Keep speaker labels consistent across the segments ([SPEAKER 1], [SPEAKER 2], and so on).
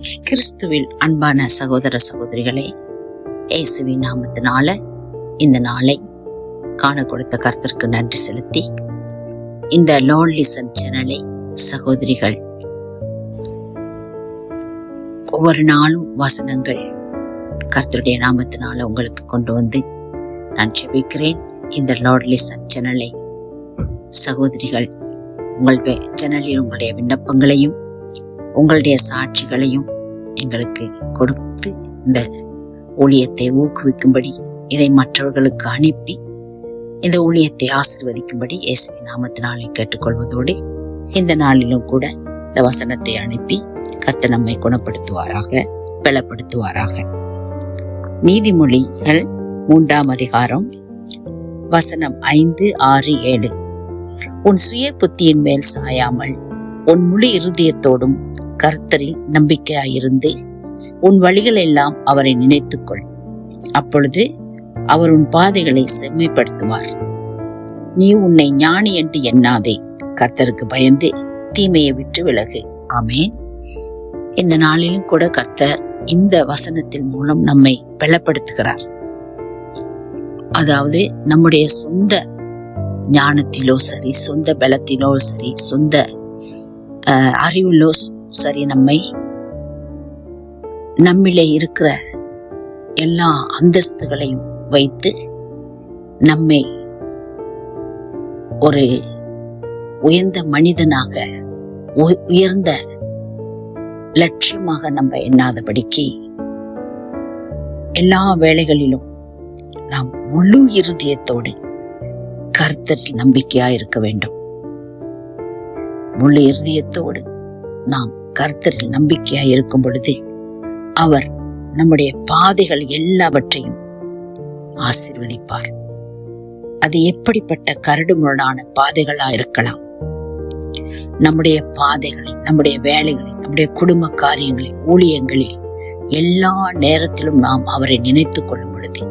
[SPEAKER 1] கிறிஸ்துவில் அன்பான சகோதர சகோதரிகளே, இயேசுவின் நாமத்தினால இந்த நாளை காண கொடுத்த கர்த்தருக்கு நன்றி செலுத்தி, இந்த லார்ட் லிசன் சேனலை சகோதரிகள் ஒவ்வொரு நாளும் வசனங்கள் கர்த்தருடைய நாமத்தினால உங்களுக்கு கொண்டு வந்து நான் ஜெபிக்கிறேன். இந்த லார்ட் லிசன் சேனலை சகோதரிகள் உங்கள் சேனலில் உங்களுடைய விண்ணப்பங்களையும் உங்களுடைய சாட்சிகளையும் எங்களுக்கு கொடுத்து இந்த ஊழியத்தை ஊக்குவிக்கும்படி, இதை மற்றவர்களுக்கு அனுப்பி இந்த ஊழியத்தை ஆசீர்வதிக்கும்படி இயேசுவின் நாமத்தினாலே கேட்டுக்கொள்வதோடு, இந்த நாளிலும் கூட இந்த வசனத்தை அனுப்பி கர்த்தர் நம்மை குணப்படுத்துவாராக, பலப்படுத்துவாராக. நீதிமொழிகள் 3ஆம் அதிகாரம் வசனம் 5, 6, 7. உன் சுய புத்தியின் மேல் சாயாமல் உன் முழு இருதயத்தோடும் கர்த்தரில் நம்பிக்கையாயிருந்து உன் வழிகள் எல்லாம் அவரை நினைத்துக்கொள். அப்பொழுது அவர் உன் பாதைகளை செம்மைப்படுத்துவார். நீ உன்னை ஞானி என்று எண்ணாதே, கர்த்தருக்கு பயந்து தீமையை விட்டு விலகு. ஆமேன். இந்த நாளிலும் கூட கர்த்தர் இந்த வசனத்தின் மூலம் நம்மை பலப்படுத்துகிறார். அதாவது நம்முடைய சொந்த ஞானத்திலோ சரி, சொந்த பலத்திலோ சரி, சொந்த அறிவிலோ சரி, நம்மிலே இருக்கிற எல்லா அந்தஸ்துகளையும் வைத்து நம்மை ஒரு உயர்ந்த மனிதனாக, உயர்ந்த லட்சியமாக நம்ம எண்ணாதபடிக்கு எல்லா வேளைகளிலும் நாம் முழு இருதயத்தோடு கர்த்தரில் நம்பிக்கையா இருக்க வேண்டும். முழு இருதயத்தோடு நாம் கர்த்தரில் நம்பிக்கையா இருக்கும் பொழுது அவர் நம்முடைய பாதைகள் எல்லாவற்றையும் ஆசீர்வதிப்பார். அது எப்படிப்பட்ட கரடுமுரடான பாதைகளா இருக்கலாம், நம்முடைய பாதைகளில், நம்முடைய வேலைகளில், நம்முடைய குடும்ப காரியங்களில், ஊழியங்களில் எல்லா நேரத்திலும் நாம் அவரை நினைத்துக் கொள்ளும் பொழுது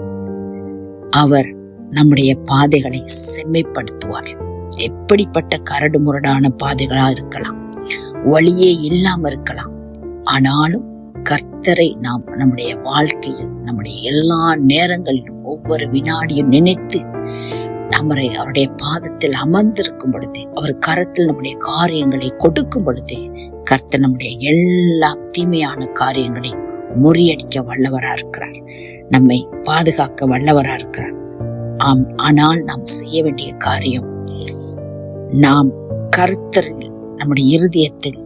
[SPEAKER 1] அவர் நம்முடைய பாதைகளை செம்மைப்படுத்துவார். எப்படிப்பட்ட கரடு முரடான பாதைகளா இருக்கலாம், வழியே இல்லாம இருக்கலாம், ஆனாலும் கர்த்தரை நாம் நம்முடைய வாழ்க்கையில், நம்முடைய எல்லா நேரங்களிலும், ஒவ்வொரு வினாடியும் நினைத்து நம்மை அவருடைய பாதத்தில் அமர்ந்திருக்கும் பொழுது, அவர் கரத்தில் நம்முடைய காரியங்களை கொடுக்கும் பொழுது, கர்த்தர் நம்முடைய எல்லா தீமையான காரியங்களை முறியடிக்க வல்லவரா இருக்கிறார், நம்மை பாதுகாக்க வல்லவரா இருக்கிறார். ஆனால் நாம் செய்ய வேண்டிய காரியம், நாம் கர்த்தரில், நம்முடைய இருதயத்தில்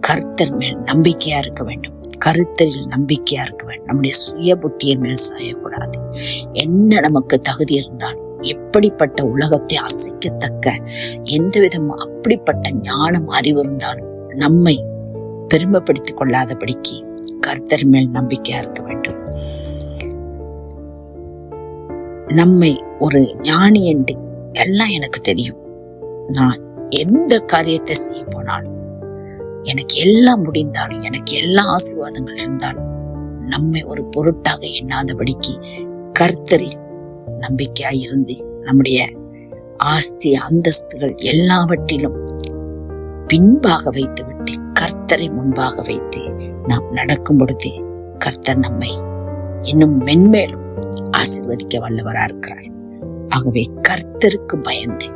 [SPEAKER 1] கர்த்தர் மேல் நம்பிக்கையா இருக்க வேண்டும். கர்த்தரில் நம்பிக்கையா இருக்க வேண்டும். நம்முடைய சுய புத்தியின் மேல் சாயக்கூடாது. என்ன நமக்கு தகுதி இருந்தாலும், எப்படிப்பட்ட உலகத்தை அசைக்கத்தக்க எந்த விதமும் அப்படிப்பட்ட ஞானம், அறிவு இருந்தாலும் நம்மை பெருமைப்படுத்திக் கொள்ளாதபடிக்கு கர்த்தர் மேல் நம்பிக்கையா இருக்க வேண்டும். நம்மை ஒரு ஞானி என்று எல்லாம் எனக்கு தெரியும், நான் எந்த காரியத்தை செய்ய போனாலும், எனக்கு எல்லாம் முடிந்தாலும், எனக்கு எல்லா ஆசீர்வாதங்கள் இருந்தாலும், நம்மை ஒரு பொருட்டாக எண்ணாதபடிக்கு கர்த்தரில் நம்பிக்கையாய் இருந்து நம்முடைய ஆஸ்தி அந்தஸ்துகள் எல்லாவற்றிலும் பின்பாக வைத்துவிட்டு கர்த்தரை முன்பாக வைத்து நாம் நடக்கும் பொழுது கர்த்தர் நம்மை இன்னும் மென்மேலும் ஆசீர்வதிக்க வல்லவரா இருக்கிறார். ஆகவே கர்த்தருக்கு பயந்து,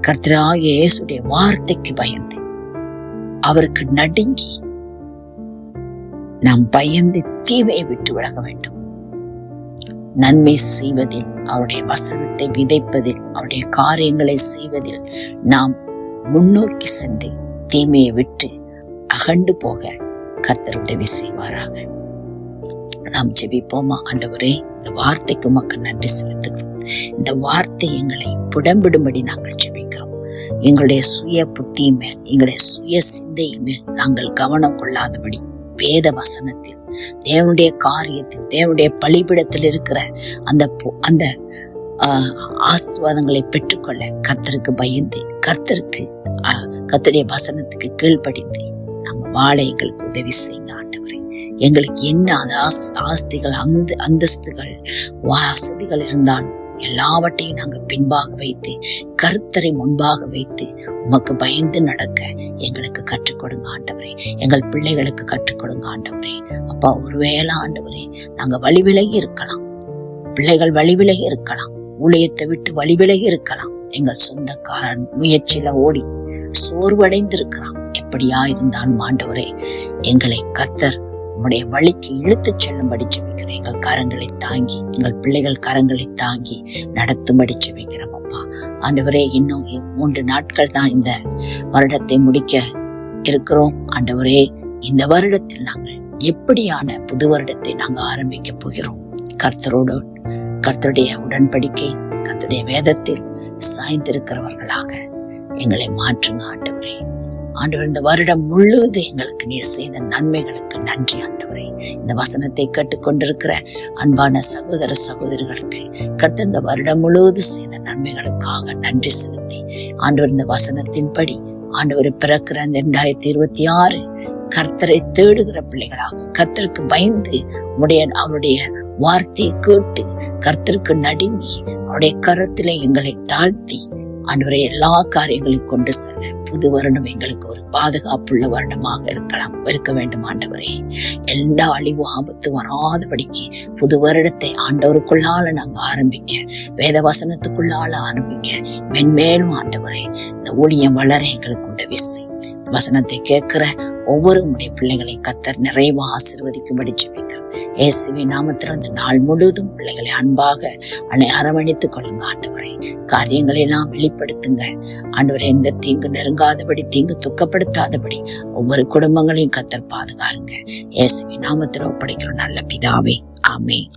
[SPEAKER 1] கர்த்தராகிய இயேசுடைய வார்த்தைக்கு பயந்து, அவருக்கு நடுங்கி நாம் பயந்து தீமையை விட்டு விலக வேண்டும். நன்மை செய்வதில், அவருடைய வசனத்தை விதைப்பதில், அவருடைய காரியங்களை செய்வதில் நாம் முன்னோக்கி சென்று தீமையை விட்டு அகண்டு போக கர்த்தர் உதவி செய்வாராக. நாம் ஜெபிப்போமா? ஆண்டவரே, இந்த வார்த்தைக்கு மக்கள் நன்றி செலுத்துகிறோம். இந்த வார்த்தை எங்களை புடம்பிடும்படி நாங்கள் ஜெபிக்கிறோம். எங்களுடைய சுய புத்தி மேல், எங்களுடைய சுய சிந்தையின் மேல் நாங்கள் கவனம் கொள்ளாதபடி வேத வசனத்தில், தேவனுடைய காரியத்தில், தேவனுடைய பலிபீடத்தில் இருக்கிற அந்த ஆசீர்வாதங்களை பெற்றுக்கொள்ள கர்த்தருக்கு பயந்து, கர்த்தருடைய வசனத்துக்கு கீழ்ப்படிந்து நாங்க வாழ எங்களுக்கு உதவி செய்யுங்க ஆண்டவரே. எங்களுக்கு என்ன ஆஸ்திகள், அந்தஸ்துகள், வசதிகள் இருந்தாலும் எல்லாவற்றையும் நாங்கள் பின்பாக வைத்து கர்த்தரை முன்பாக வைத்து உமக்கு பயந்து நடக்க எங்களுக்கு கற்றுக் கொடுங்க ஆண்டவரே. எங்கள் பிள்ளைகளுக்கு கற்றுக் கொடுங்க ஆண்டவரே. அப்பா, ஒருவேளை ஆண்டவரே நாங்க வழிவிலகி இருக்கலாம், பிள்ளைகள் வழிவிலகி இருக்கலாம், ஊழியத்தை விட்டு வழிவிலகி இருக்கலாம், எங்கள் சொந்த முயற்சியில ஓடி சோர்வடைந்து இருக்கிறான். எப்படியா இருந்தாலும் ஆண்டவரே, எங்களை கர்த்தர் உம்முடைய வழிக்கு இழுத்துச் செல்லும்படி ஜெபிக்கிறேன். எங்கள் கரங்களை தாங்கி, எங்கள் பிள்ளைகள் கரங்களை தாங்கி நடத்தும்படி ஜெபிக்கிறோம் அப்பா. ஆண்டவரே, இன்னும் 3 நாட்கள் தான் இந்த வருடத்தை முடிக்க இருக்கிறோம் ஆண்டவரே. இந்த வருடத்தில் நாங்கள் எப்படியான புது வருடத்தை நாங்கள் ஆரம்பிக்க போகிறோம்? கர்த்தருடைய உடன்படிக்கை, கர்த்தருடைய வேதத்தில் சாய்ந்திருக்கிறவர்களாக எங்களை மாற்றுங்க ஆண்டவரே. ஆண்டவர், இந்த வருடம் முழுவதும் எங்களுக்கு நீர் செய்த நன்மைகளுக்கு நன்றி ஆண்டவரே. இந்த வசனத்தை கேட்டுக்கொண்டிருக்கிற அன்பான சகோதர சகோதரிகளுக்கு கர்த்தர் இந்த வருடம் முழுவதும் செய்த நன்மைகளுக்காக நன்றி செலுத்தி ஆண்டவர், இந்த வசனத்தின்படி ஆண்டவர் பிறக்கிற அந்த 2026 கர்த்தரை தேடுகிற பிள்ளைகளாக, கர்த்தருக்கு பயந்து அவருடைய வார்த்தையை கேட்டு கர்த்தருக்கு நடுங்கி அவருடைய கரத்திலே எங்களை தாழ்த்தி ஆண்டவரை எல்லா காரியங்களையும் கொண்டு செல்ல புது வருடம் எங்களுக்கு ஒரு பாதுகாப்புள்ள வருடமாக இருக்க வேண்டும் ஆண்டவரே. எல்லா அழிவு ஆபத்து வராதபடிக்கு புது வருடத்தை ஆண்டவருக்குள்ளால நாங்க ஆரம்பிக்க, வேத வசனத்துக்குள்ளால ஆரம்பிக்க மென்மேலும் ஆண்டவரே இந்த ஊழியம் வளர எங்களுக்கு உதவி செய். வசனத்தை கேட்கிற ஒவ்வொரு உடைய பிள்ளைகளை கர்த்தர் நிறைவா ஆசீர்வதிக்கும்படி ஜெபிக்கிறோம். இயேசுவின் நாமத்தில் அந்த நாள் முழுவதும் பிள்ளைகளை அன்பாக அரவணைத்துக் கொள்ளுங்க ஆண்டவரே. காரியங்களை எல்லாம் வெளிப்படுத்துங்க ஆண்டவரே. எந்த தீங்கு நெருங்காதபடி, தீங்கு துக்கப்படுத்தாதபடி ஒவ்வொரு குடும்பங்களையும் கர்த்தர் பாதுகாருங்க. இயேசுவின் நாமத்தில் ஒப்படைக்கிறோம் நல்ல பிதாவே, ஆமென்.